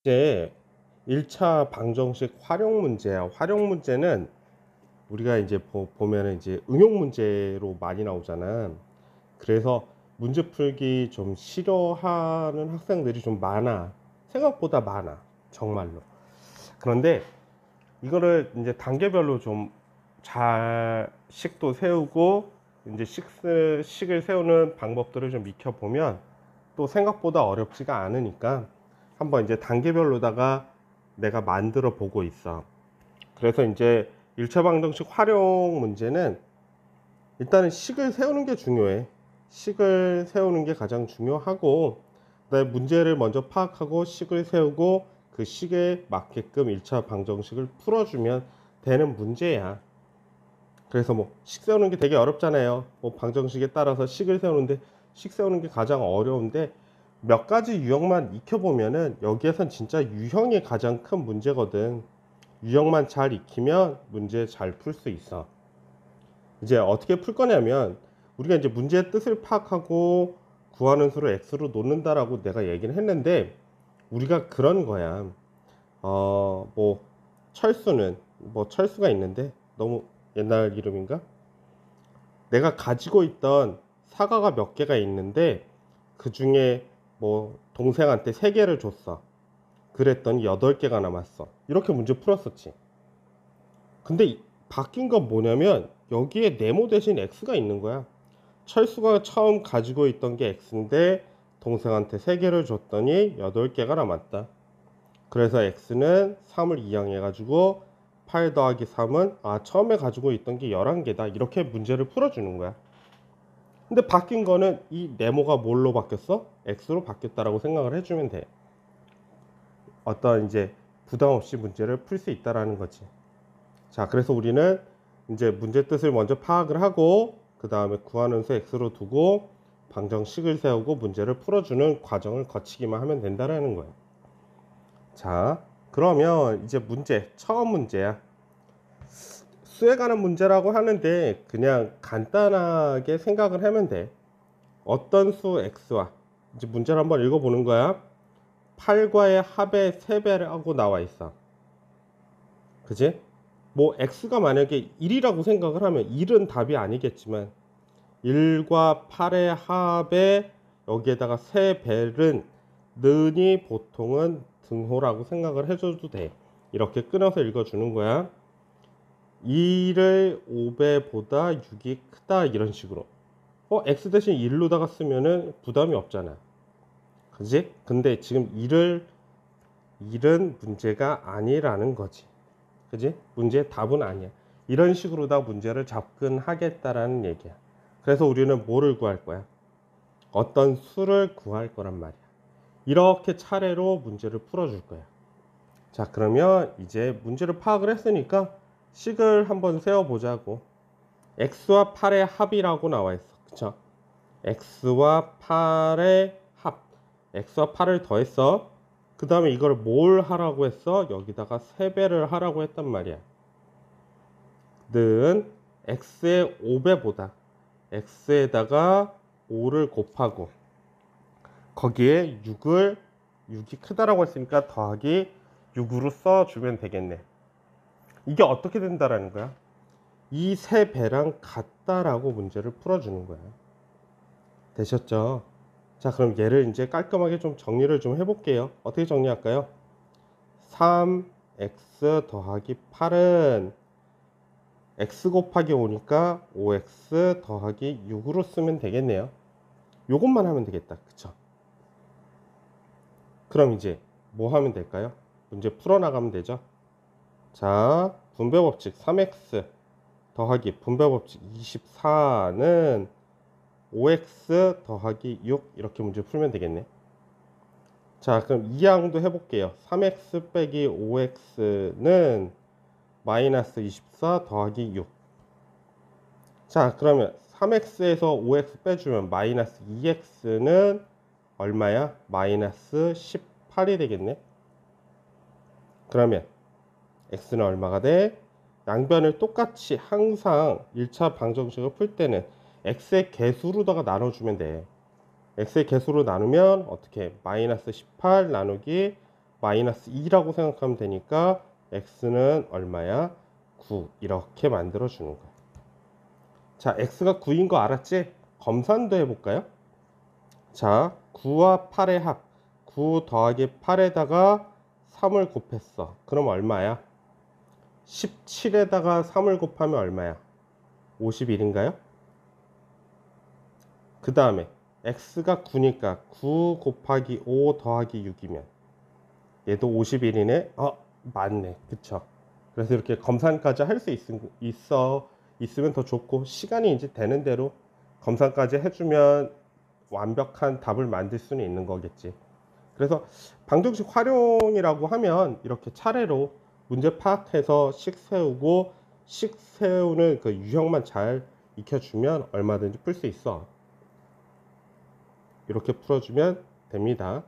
이제 1차 방정식 활용 문제야. 활용 문제는 우리가 이제 보면은 이제 응용 문제로 많이 나오잖아. 그래서 문제 풀기 좀 싫어하는 학생들이 좀 많아. 생각보다 많아. 정말로. 그런데 이거를 이제 단계별로 좀 잘 식도 세우고 이제 식을 세우는 방법들을 좀 익혀보면 또 생각보다 어렵지가 않으니까 한번 이제 단계별로다가 내가 만들어 보고 있어. 그래서 이제 1차 방정식 활용 문제는 일단은 식을 세우는 게 중요해. 식을 세우는 게 가장 중요하고, 그다음에 문제를 먼저 파악하고 식을 세우고 그 식에 맞게끔 1차 방정식을 풀어주면 되는 문제야. 그래서 뭐 식 세우는 게 되게 어렵잖아요. 뭐 방정식에 따라서 식을 세우는데 식 세우는 게 가장 어려운데 몇 가지 유형만 익혀보면은 여기에선 진짜 유형이 가장 큰 문제거든. 유형만 잘 익히면 문제 잘 풀 수 있어. 이제 어떻게 풀 거냐면 우리가 이제 문제의 뜻을 파악하고 구하는 수를 x로 놓는다라고 내가 얘기를 했는데 우리가 그런 거야. 뭐 철수는 뭐 철수가 있는데 너무 옛날 이름인가? 내가 가지고 있던 사과가 몇 개가 있는데 그 중에 뭐 동생한테 3개를 줬어. 그랬더니 8개가 남았어. 이렇게 문제 풀었었지. 근데 바뀐 건 뭐냐면 여기에 네모 대신 x가 있는 거야. 철수가 처음 가지고 있던 게 x인데 동생한테 3개를 줬더니 8개가 남았다. 그래서 x는 3을 이항해 가지고 8 더하기 3은 처음에 가지고 있던 게 11개다. 이렇게 문제를 풀어주는 거야. 근데 바뀐 거는 이 네모가 뭘로 바뀌었어? x로 바뀌었다라고 생각을 해주면 돼. 어떤 이제 부담 없이 문제를 풀 수 있다라는 거지. 자, 그래서 우리는 이제 문제 뜻을 먼저 파악을 하고 그 다음에 구하는 수 x로 두고 방정식을 세우고 문제를 풀어주는 과정을 거치기만 하면 된다라는 거예요. 자, 그러면 이제 문제, 처음 문제야. 수에 관한 문제라고 하는데 그냥 간단하게 생각을 하면 돼. 어떤 수 x와 이제 문제를 한번 읽어보는 거야. 8과의 합의 3배를 하고 나와 있어. 그지? 뭐 x가 만약에 1이라고 생각을 하면 1은 답이 아니겠지만 1과 8의 합에 여기에다가 3배는 는이 보통은 등호라고 생각을 해줘도 돼. 이렇게 끊어서 읽어주는 거야. 2를 5배보다 6이 크다 이런 식으로. x 대신 1로다가 쓰면은 부담이 없잖아. 그지? 근데 지금 1은 문제가 아니라는 거지. 그지? 문제의 답은 아니야. 이런 식으로 다 문제를 접근하겠다라는 얘기야. 그래서 우리는 뭐를 구할 거야? 어떤 수를 구할 거란 말이야. 이렇게 차례로 문제를 풀어줄 거야. 자, 그러면 이제 문제를 파악을 했으니까 식을 한번 세워보자고. x와 8의 합이라고 나와 있어. 그쵸? x와 8의 합. x와 8을 더했어. 그 다음에 이걸 뭘 하라고 했어? 여기다가 3배를 하라고 했단 말이야. 는 x의 5배보다 x에다가 5를 곱하고 거기에 6이 크다라고 했으니까 더하기 6으로 써주면 되겠네. 이게 어떻게 된다라는 거야? 이 3배랑 같다라고 문제를 풀어주는 거야. 되셨죠? 자, 그럼 얘를 이제 깔끔하게 좀 정리를 좀 해볼게요. 어떻게 정리할까요? 3x 더하기 8은 x 곱하기 5니까 5x 더하기 6으로 쓰면 되겠네요. 요것만 하면 되겠다. 그쵸? 그럼 이제 뭐 하면 될까요? 문제 풀어나가면 되죠. 자, 분배법칙 3x 더하기 분배법칙 24는 5x 더하기 6 이렇게 문제 풀면 되겠네. 자, 그럼 이항도 해볼게요. 3x 빼기 5x는 마이너스 24 더하기 6. 자, 그러면 3x에서 5x 빼주면 마이너스 2x는 얼마야? 마이너스 18이 되겠네. 그러면 x는 얼마가 돼? 양변을 똑같이 항상 1차 방정식을 풀 때는 x의 개수로다가 나눠주면 돼. x의 개수로 나누면 어떻게? 마이너스 18 나누기 마이너스 2라고 생각하면 되니까 x는 얼마야? 9 이렇게 만들어 주는 거야. 자, x가 9인 거 알았지? 검산도 해볼까요? 자, 9와 8의 합, 9 더하기 8에다가 3을 곱했어. 그럼 얼마야? 17에다가 3을 곱하면 얼마야? 51인가요? 그 다음에 x가 9니까 9 곱하기 5 더하기 6이면 얘도 51이네. 맞네. 그쵸? 그래서 이렇게 검산까지 할 수 있으면 더 좋고, 시간이 이제 되는 대로 검산까지 해주면 완벽한 답을 만들 수는 있는 거겠지. 그래서 방정식 활용이라고 하면 이렇게 차례로 문제 파악해서 식 세우고, 식 세우는 그 유형만 잘 익혀주면 얼마든지 풀 수 있어. 이렇게 풀어주면 됩니다.